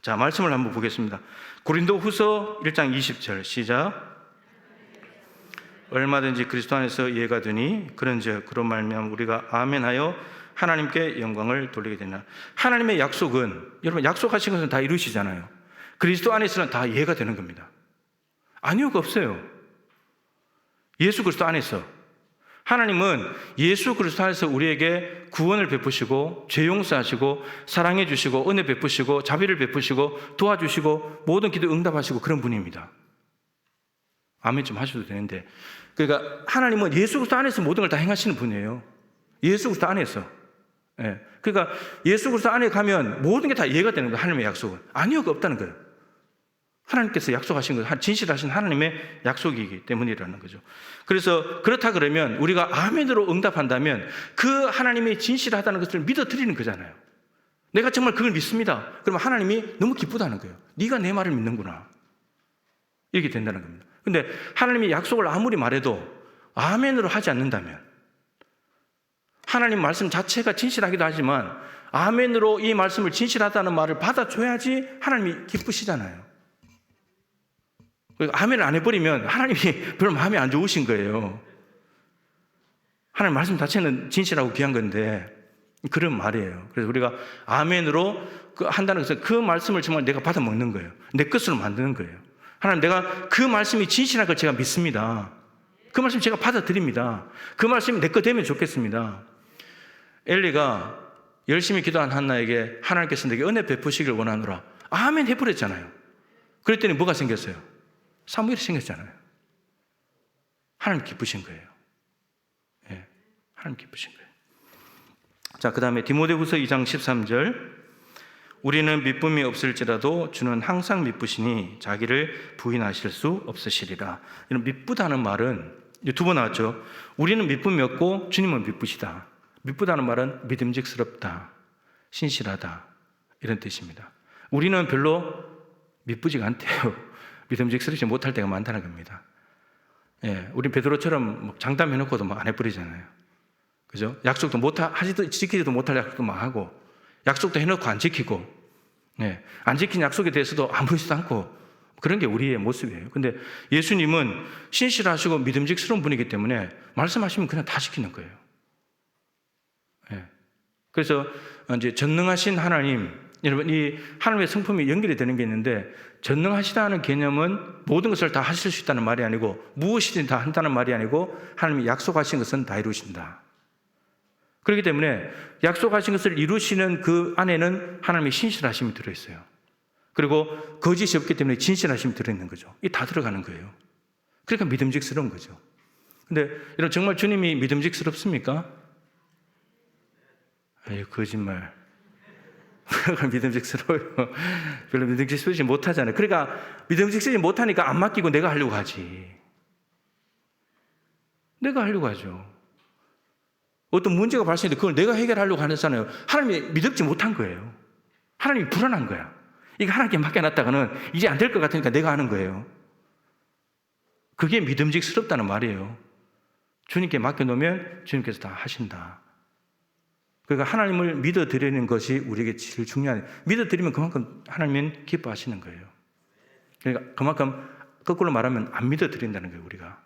자, 말씀을 한번 보겠습니다. 고린도후서 1장 20절 시작. 얼마든지 그리스도 안에서 이해가 되니 그런즉 그런 말미암아 우리가 아멘하여 하나님께 영광을 돌리게 되나. 하나님의 약속은, 여러분 약속하신 것은 다 이루시잖아요. 그리스도 안에서는 다 이해가 되는 겁니다. 아니요가 없어요. 예수 그리스도 안에서 하나님은 예수 그리스도 안에서 우리에게 구원을 베푸시고 죄 용서하시고 사랑해 주시고 은혜 베푸시고 자비를 베푸시고 도와주시고 모든 기도 응답하시고 그런 분입니다. 아멘 좀 하셔도 되는데, 그러니까 하나님은 예수 그리스도 안에서 모든 걸 다 행하시는 분이에요. 예수 그리스도 안에서. 예. 그러니까 예수 그리스도 안에 가면 모든 게 다 이해가 되는 거예요. 하나님의 약속은. 아니요가 없다는 거예요. 하나님께서 약속하신 것, 진실하신 하나님의 약속이기 때문이라는 거죠. 그래서 그렇다 그러면 우리가 아멘으로 응답한다면 그 하나님이 진실하다는 것을 믿어드리는 거잖아요. 내가 정말 그걸 믿습니다. 그러면 하나님이 너무 기쁘다는 거예요. 네가 내 말을 믿는구나. 이렇게 된다는 겁니다. 근데 하나님이 약속을 아무리 말해도 아멘으로 하지 않는다면, 하나님 말씀 자체가 진실하기도 하지만 아멘으로 이 말씀을 진실하다는 말을 받아줘야지 하나님이 기쁘시잖아요. 아멘을 안 해버리면 하나님이 별로 마음이 안 좋으신 거예요. 하나님 말씀 자체는 진실하고 귀한 건데 그런 말이에요. 그래서 우리가 아멘으로 한다는 것은 그 말씀을 정말 내가 받아 먹는 거예요. 내 것으로 만드는 거예요. 하나님, 내가 그 말씀이 진실한 걸 제가 믿습니다. 그 말씀 제가 받아들입니다. 그 말씀이 내 거 되면 좋겠습니다. 엘리가 열심히 기도한 한나에게 하나님께서 내게 은혜 베푸시길 원하노라. 아멘 해버렸잖아요. 그랬더니 뭐가 생겼어요? 사무엘이 생겼잖아요. 하나님 기쁘신 거예요. 예, 하나님 기쁘신 거예요. 자, 그 다음에 디모데후서 2장 13절. 우리는 미쁨이 없을지라도 주는 항상 미쁘시니 자기를 부인하실 수 없으시리라. 이런 미쁘다는 말은 두 번 나왔죠. 우리는 미쁨이 없고 주님은 미쁘시다. 미쁘다는 말은 믿음직스럽다, 신실하다 이런 뜻입니다. 우리는 별로 미쁘지가 않대요. 믿음직스럽지 못할 때가 많다는 겁니다. 예, 우리 베드로처럼 장담해놓고도 막 안 해버리잖아요. 그죠? 약속도 지키지도 못할 약속도 막 하고, 약속도 해놓고 안 지키고, 예, 안 지킨 약속에 대해서도 아무렇지도 않고, 그런 게 우리의 모습이에요. 근데 예수님은 신실하시고 믿음직스러운 분이기 때문에 말씀하시면 그냥 다 지키는 거예요. 예. 그래서 이제 전능하신 하나님, 여러분 이 하나님의 성품이 연결이 되는 게 있는데, 전능하시다는 개념은 모든 것을 다 하실 수 있다는 말이 아니고 무엇이든 다 한다는 말이 아니고 하나님이 약속하신 것은 다 이루신다. 그렇기 때문에 약속하신 것을 이루시는 그 안에는 하나님의 신실하심이 들어있어요. 그리고 거짓이 없기 때문에 진실하심이 들어있는 거죠. 이 다 들어가는 거예요. 그러니까 믿음직스러운 거죠. 근데 여러분 정말 주님이 믿음직스럽습니까? 아유, 거짓말. 믿음직스러워요. 별로 믿음직스러우지 못하잖아요. 그러니까 믿음직스러우지 못하니까 안 맡기고 내가 하려고 하지. 내가 하려고 하죠. 어떤 문제가 발생했는데 그걸 내가 해결하려고 하잖아요. 하나님이 믿음지 못한 거예요. 하나님이 불안한 거야. 이거 하나님께 맡겨놨다가는 이제 안 될 것 같으니까 내가 하는 거예요. 그게 믿음직스럽다는 말이에요. 주님께 맡겨놓으면 주님께서 다 하신다. 그러니까 하나님을 믿어드리는 것이 우리에게 제일 중요한, 믿어드리면 그만큼 하나님은 기뻐하시는 거예요. 그러니까 그만큼 거꾸로 말하면 안 믿어드린다는 거예요, 우리가.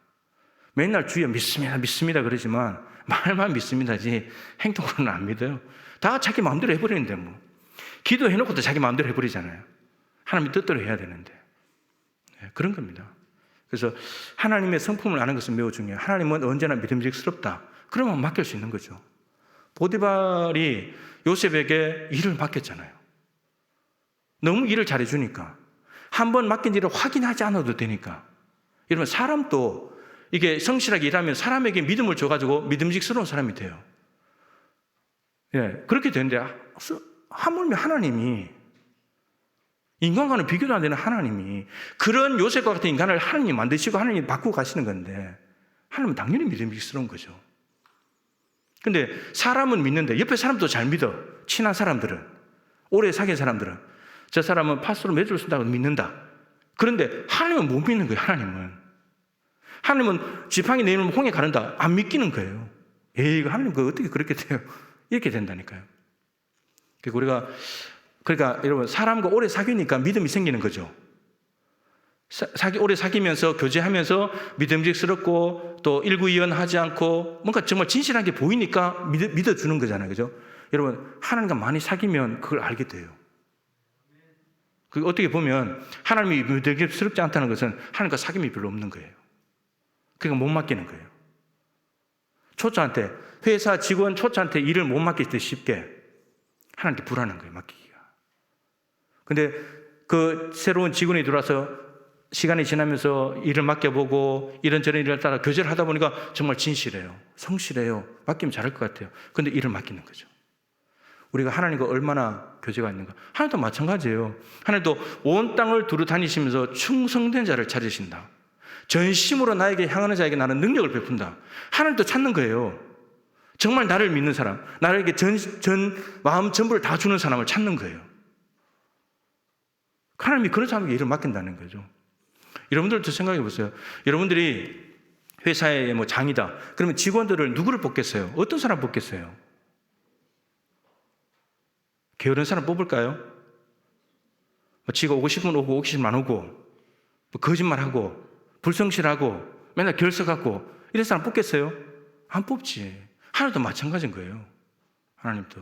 맨날 주여 믿습니다, 믿습니다 그러지만 말만 믿습니다지 행동으로는 안 믿어요. 다 자기 마음대로 해버리는데 뭐. 기도해놓고도 자기 마음대로 해버리잖아요. 하나님 뜻대로 해야 되는데. 네, 그런 겁니다. 그래서 하나님의 성품을 아는 것은 매우 중요해요. 하나님은 언제나 믿음직스럽다. 그러면 맡길 수 있는 거죠. 보디발이 요셉에게 일을 맡겼잖아요. 너무 일을 잘해주니까. 한 번 맡긴 일을 확인하지 않아도 되니까. 이러면 사람도 이게 성실하게 일하면 사람에게 믿음을 줘가지고 믿음직스러운 사람이 돼요. 예, 그렇게 되는데 하물며 하나님이, 인간과는 비교도 안 되는 하나님이 그런 요셉과 같은 인간을 하나님이 만드시고 하나님이 바꾸고 가시는 건데, 하나님은 당연히 믿음직스러운 거죠. 근데 사람은 믿는데 옆에 사람도 잘 믿어. 친한 사람들은, 오래 사귄 사람들은 저 사람은 파스로 매주를 쓴다고 믿는다. 그런데 하나님은 못 믿는 거예요. 하나님은 지팡이 내리면 홍해 가른다. 안 믿기는 거예요. 에이, 이거 하나님 그거 어떻게 그렇게 돼요? 이렇게 된다니까요. 그러니까 여러분 사람과 오래 사귀니까 믿음이 생기는 거죠. 오래 사귀면서 교제하면서 믿음직스럽고 또 일구이연하지 않고 뭔가 정말 진실한 게 보이니까 믿어주는 거잖아요. 그죠? 여러분 하나님과 많이 사귀면 그걸 알게 돼요. 그 어떻게 보면 하나님이 믿음직스럽지 않다는 것은 하나님과 사귐이 별로 없는 거예요. 그러니까 못 맡기는 거예요. 초짜한테, 회사 직원 초짜한테 일을 못 맡길 때 쉽게 하나님께 불안한 거예요, 맡기기가. 근데 그 새로운 직원이 들어와서 시간이 지나면서 일을 맡겨보고 이런저런 일을 따라 교제를 하다 보니까 정말 진실해요. 성실해요. 맡기면 잘할 것 같아요. 근데 일을 맡기는 거죠. 우리가 하나님과 얼마나 교제가 있는가. 하나님도 마찬가지예요. 하나님도 온 땅을 두루 다니시면서 충성된 자를 찾으신다. 전심으로 나에게 향하는 자에게 나는 능력을 베푼다. 하나님도 찾는 거예요. 정말 나를 믿는 사람, 나에게 마음 전부를 다 주는 사람을 찾는 거예요. 하나님이 그런 사람에게 일을 맡긴다는 거죠. 여러분들도 생각해 보세요. 여러분들이 회사의 장이다. 그러면 직원들을 누구를 뽑겠어요? 어떤 사람 뽑겠어요? 게으른 사람 뽑을까요? 지가 오고 싶으면 오고 오기 싫으면 안 오고 거짓말하고 불성실하고 맨날 결석하고 이런 사람 뽑겠어요? 안 뽑지. 하나님도 마찬가지인 거예요. 하나님도.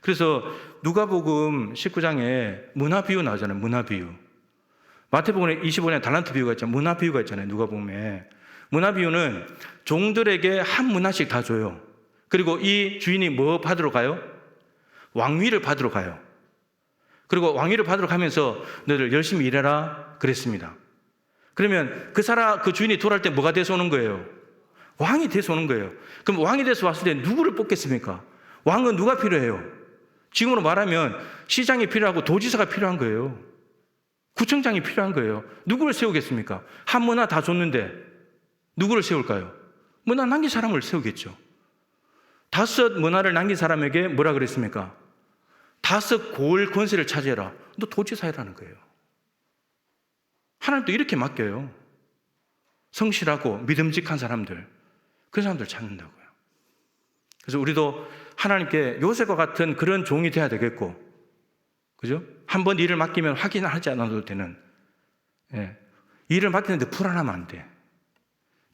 그래서 누가복음 19장에 문화 비유 나오잖아요. 문화 비유. 마태복음 25장에 달란트 비유가 있잖아요. 문화 비유가 있잖아요. 누가복음에. 문화 비유는 종들에게 한 문화씩 다 줘요. 그리고 이 주인이 뭐 받으러 가요? 왕위를 받으러 가요. 그리고 왕위를 받으러 가면서 너희들 열심히 일해라 그랬습니다. 그러면 그 주인이 돌아올 때 뭐가 돼서 오는 거예요? 왕이 돼서 오는 거예요. 그럼 왕이 돼서 왔을 때 누구를 뽑겠습니까? 왕은 누가 필요해요? 지금으로 말하면 시장이 필요하고 도지사가 필요한 거예요. 구청장이 필요한 거예요. 누구를 세우겠습니까? 한 문화 다 줬는데 누구를 세울까요? 문화 남긴 사람을 세우겠죠. 5 문화를 남긴 사람에게 뭐라 그랬습니까? 5 고을 권세를 차지해라. 너 도지사라는 거예요. 하나님도 이렇게 맡겨요. 성실하고 믿음직한 사람들, 그 사람들 찾는다고요. 그래서 우리도 하나님께 요셉과 같은 그런 종이 돼야 되겠고, 그죠? 한번 일을 맡기면 확인하지 않아도 되는, 일을 맡기는데 불안하면 안 돼.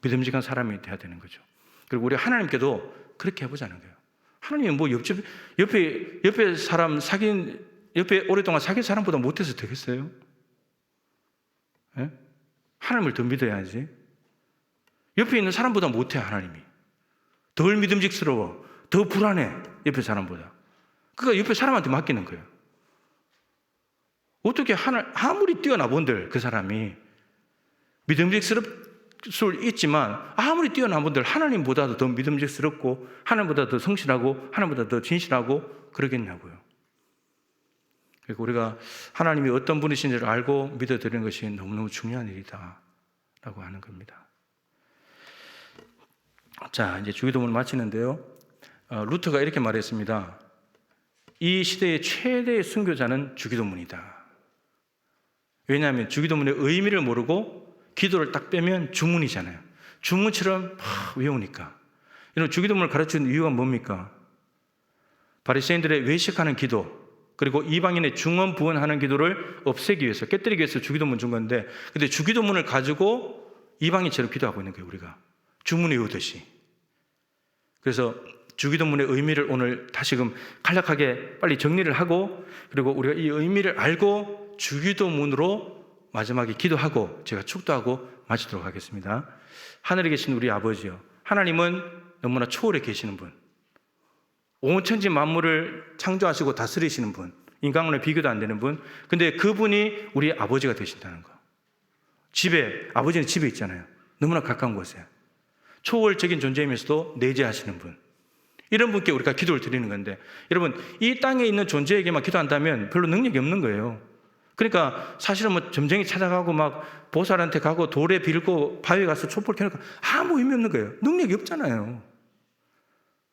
믿음직한 사람이 돼야 되는 거죠. 그리고 우리 하나님께도 그렇게 해보자는 거예요. 하나님은 뭐 옆에 사람 옆에 오랫동안 사귄 사람보다 못해서 되겠어요? 하나님을 더 믿어야지. 옆에 있는 사람보다 못해, 하나님이. 덜 믿음직스러워. 더 불안해, 옆에 사람보다. 그러니까 옆에 사람한테 맡기는 거예요. 어떻게 아무리 뛰어나 본들 그 사람이 믿음직스럽 수 있지만 아무리 뛰어난 분들 하나님보다도 더 믿음직스럽고 하나님보다 더 성실하고 하나님보다 더 진실하고 그러겠냐고요. 그리고 우리가 하나님이 어떤 분이신지를 알고 믿어드리는 것이 너무너무 중요한 일이다 라고 하는 겁니다. 자, 이제 주기도문을 마치는데요, 루터가 이렇게 말했습니다. 이 시대의 최대의 순교자는 주기도문이다. 왜냐하면 주기도문의 의미를 모르고 기도를 딱 빼면 주문이잖아요. 주문처럼 외우니까. 이런 주기도문을 가르치는 이유가 뭡니까? 바리새인들의 외식하는 기도, 그리고 이방인의 중언부언하는 기도를 없애기 위해서, 깨뜨리기 위해서 주기도문 준 건데, 근데 주기도문을 가지고 이방인처럼 기도하고 있는 거예요, 우리가. 주문 외우듯이. 그래서 주기도문의 의미를 오늘 다시금 간략하게 빨리 정리를 하고, 그리고 우리가 이 의미를 알고 주기도문으로 마지막에 기도하고 제가 축도하고 마치도록 하겠습니다. 하늘에 계신 우리 아버지요, 하나님은 너무나 초월해 계시는 분, 온 천지 만물을 창조하시고 다스리시는 분, 인간과는 비교도 안 되는 분, 근데 그분이 우리 아버지가 되신다는 거. 아버지는 집에 있잖아요. 너무나 가까운 곳에 초월적인 존재이면서도 내재하시는 분, 이런 분께 우리가 기도를 드리는 건데, 여러분, 이 땅에 있는 존재에게만 기도한다면 별로 능력이 없는 거예요. 그러니까 사실은 뭐 점쟁이 찾아가고 막 보살한테 가고 돌에 빌고 바위에 가서 촛불 켜니까 아무 의미 없는 거예요. 능력이 없잖아요.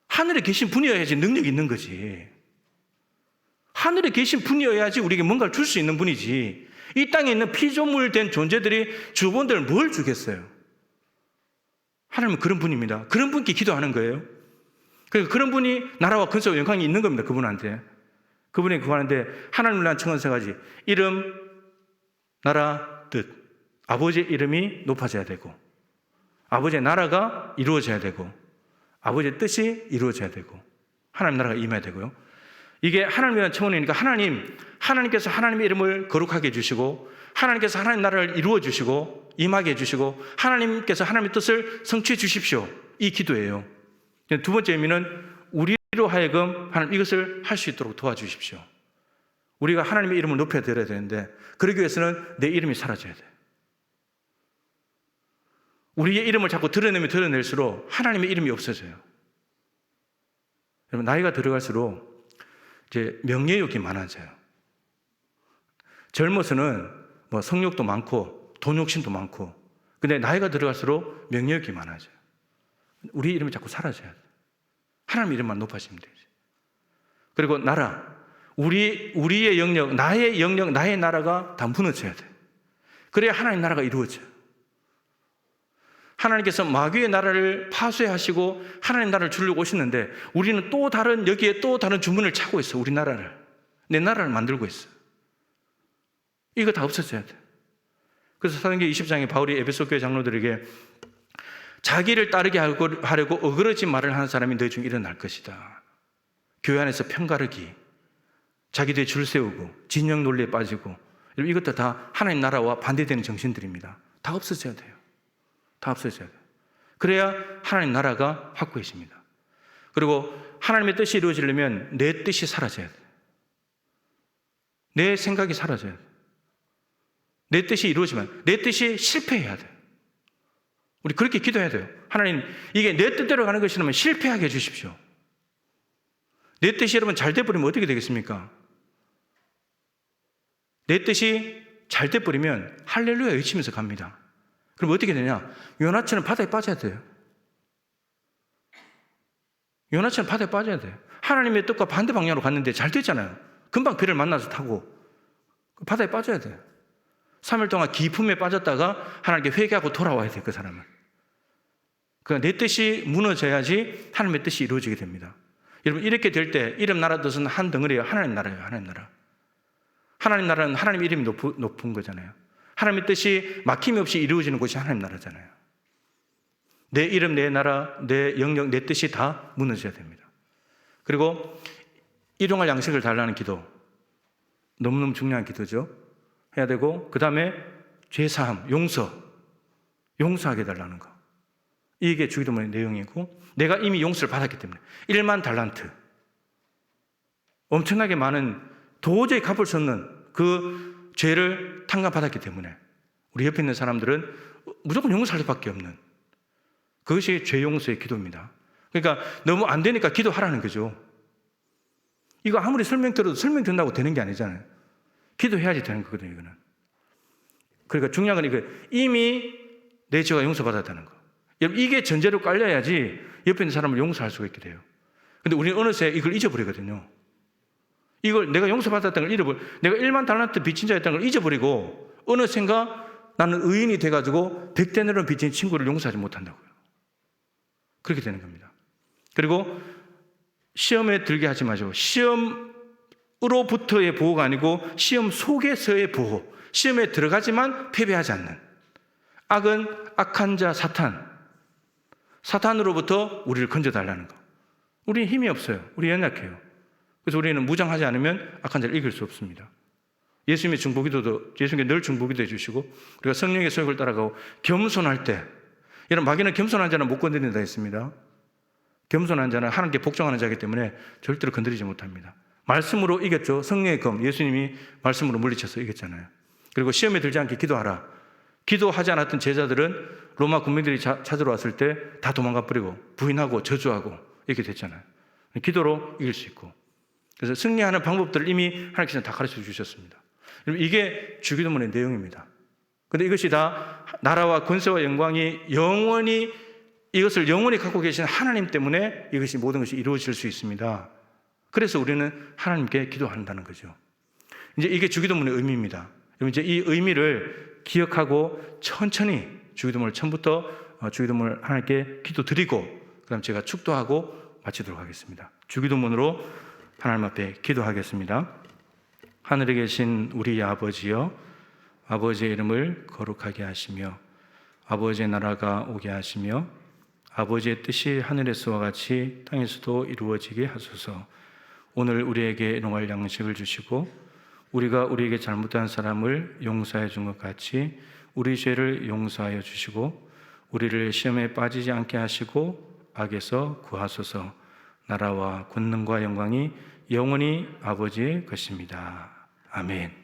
하늘에 계신 분이어야지 능력이 있는 거지. 하늘에 계신 분이어야지 우리에게 뭔가를 줄 수 있는 분이지. 이 땅에 있는 피조물 된 존재들이 주본들 뭘 주겠어요? 하나님은 그런 분입니다. 그런 분께 기도하는 거예요. 그러니까 그런 분이 나라와 근사와 영광이 있는 겁니다. 그분한테. 그분이 구하는데, 하나님을 위한 청원 3가지. 이름, 나라, 뜻. 아버지의 이름이 높아져야 되고, 아버지의 나라가 이루어져야 되고, 아버지의 뜻이 이루어져야 되고, 하나님 나라가 임해야 되고요. 이게 하나님을 위한 청원이니까 하나님께서 하나님의 이름을 거룩하게 해주시고, 하나님께서 하나님 나라를 이루어 주시고 임하게 해주시고, 하나님께서 하나님의 뜻을 성취해 주십시오. 이 기도예요. 2번째 의미는 우리로 하여금 하나님 이것을 할 수 있도록 도와주십시오. 우리가 하나님의 이름을 높여드려야 되는데, 그러기 위해서는 내 이름이 사라져야 돼요. 우리의 이름을 자꾸 드러내면 드러낼수록 하나님의 이름이 없어져요. 여러분, 나이가 들어갈수록 이제 명예욕이 많아져요. 젊어서는 뭐 성욕도 많고 돈 욕심도 많고, 근데 나이가 들어갈수록 명예욕이 많아져요. 우리 이름이 자꾸 사라져야 돼요. 하나님 이름만 높아지면 되죠. 그리고 나라, 우리의 영역, 나의 나라가 다 무너져야 돼요. 그래야 하나님 나라가 이루어져요. 하나님께서 마귀의 나라를 파쇄하시고 하나님 나라를 주려고 오시는데, 우리는 여기에 또 다른 주문을 찾고 있어요. 우리 나라를, 내 나라를 만들고 있어요. 이거 다 없어져야 돼요. 그래서 사도행전 20장에 바울이 에베소 교회 장로들에게 자기를 따르게 하려고 어그러진 말을 하는 사람이 너희 중에 일어날 것이다. 교회 안에서 편가르기, 자기 뒤에 줄 세우고 진영 논리에 빠지고, 이것도 다 하나님 나라와 반대되는 정신들입니다. 다 없어져야 돼요. 다 없어져야 돼요. 그래야 하나님 나라가 확고해집니다. 그리고 하나님의 뜻이 이루어지려면 내 뜻이 사라져야 돼요. 내 생각이 사라져야 돼요. 내 뜻이 이루어지면 내 뜻이 실패해야 돼요. 우리 그렇게 기도해야 돼요. 하나님, 이게 내 뜻대로 가는 것이라면 실패하게 해주십시오. 내 뜻이 여러분 잘 돼버리면 어떻게 되겠습니까? 내 뜻이 잘 돼버리면 할렐루야 외치면서 갑니다. 그럼 어떻게 되냐? 요나처럼 바다에 빠져야 돼요. 요나처럼 바다에 빠져야 돼요. 하나님의 뜻과 반대 방향으로 갔는데 잘 됐잖아요. 금방 배를 만나서 타고 바다에 빠져야 돼요. 3일 동안 기품에 빠졌다가 하나님께 회개하고 돌아와야 돼요. 그 사람은. 그러니까 내 뜻이 무너져야지 하나님의 뜻이 이루어지게 됩니다. 여러분, 이렇게 될 때 이름 나라 뜻은 한 덩어리예요. 하나님 나라예요. 하나님 나라. 하나님 나라는 하나님 이름이 높은 거잖아요. 하나님의 뜻이 막힘이 없이 이루어지는 곳이 하나님 나라잖아요. 내 이름, 내 나라, 내 영역, 내 뜻이 다 무너져야 됩니다. 그리고 일용할 양식을 달라는 기도, 너무너무 중요한 기도죠. 해야 되고, 그 다음에 죄사함, 용서하게 달라는 거. 이게 주기도문의 내용이고, 내가 이미 용서를 받았기 때문에 1만 달란트, 엄청나게 많은 도저히 갚을 수 없는 그 죄를 탕감받았기 때문에 우리 옆에 있는 사람들은 무조건 용서할 수밖에 없는, 그것이 죄 용서의 기도입니다. 그러니까 너무 안 되니까 기도하라는 거죠. 이거 아무리 설명 들어도 설명 듣는다고 되는 게 아니잖아요. 기도해야지 되는 거거든요, 이거는. 그러니까 중요한 건 이거, 이미 내 죄가 용서받았다는 거. 여러분, 이게 전제로 깔려야지 옆에 있는 사람을 용서할 수가 있게 돼요. 근데 우리는 어느새 이걸 잊어버리거든요. 이걸 내가 용서받았다는 걸 잃어버려. 내가 1만 달란트 빚진 자였다는 걸 잊어버리고 어느샌가 나는 의인이 돼가지고 100데나리온 빚진 친구를 용서하지 못한다고요. 그렇게 되는 겁니다. 그리고 시험에 들게 하지 마시고, 시험으로부터의 보호가 아니고 시험 속에서의 보호, 시험에 들어가지만 패배하지 않는, 악은 악한 자 사탄으로부터 우리를 건져달라는 거. 우리는 힘이 없어요. 우리 연약해요. 그래서 우리는 무장하지 않으면 악한 자를 이길 수 없습니다. 예수님의 중보기도도, 예수님께 늘 중보기도 해주시고, 우리가 성령의 소욕을 따라가고 겸손할 때, 여러분, 마귀는 겸손한 자는 못 건드린다 했습니다. 겸손한 자는 하나님께 복종하는 자이기 때문에 절대로 건드리지 못합니다. 말씀으로 이겼죠. 성령의 검, 예수님이 말씀으로 물리쳐서 이겼잖아요. 그리고 시험에 들지 않게 기도하라. 기도하지 않았던 제자들은 로마 군민들이 찾으러 왔을 때 다 도망가 버리고 부인하고 저주하고 이렇게 됐잖아요. 기도로 이길 수 있고, 그래서 승리하는 방법들을 이미 하나님께서 다 가르쳐 주셨습니다. 이게 주기도문의 내용입니다. 그런데 이것이 다 나라와 권세와 영광이 영원히, 이것을 영원히 갖고 계신 하나님 때문에 이것이 모든 것이 이루어질 수 있습니다. 그래서 우리는 하나님께 기도한다는 거죠. 이제 이게 주기도문의 의미입니다. 이제 이 의미를 기억하고 천천히 주기도문을 처음부터 주기도문을 하나님께 기도드리고, 그 다음 제가 축도하고 마치도록 하겠습니다. 주기도문으로 하나님 앞에 기도하겠습니다. 하늘에 계신 우리 아버지여, 아버지의 이름을 거룩하게 하시며 아버지의 나라가 오게 하시며 아버지의 뜻이 하늘에서와 같이 땅에서도 이루어지게 하소서. 오늘 우리에게 일용할 양식을 주시고 우리가 우리에게 잘못한 사람을 용서해 준 것 같이 우리 죄를 용서하여 주시고 우리를 시험에 빠지지 않게 하시고 악에서 구하소서. 나라와 권능과 영광이 영원히 아버지의 것입니다. 아멘.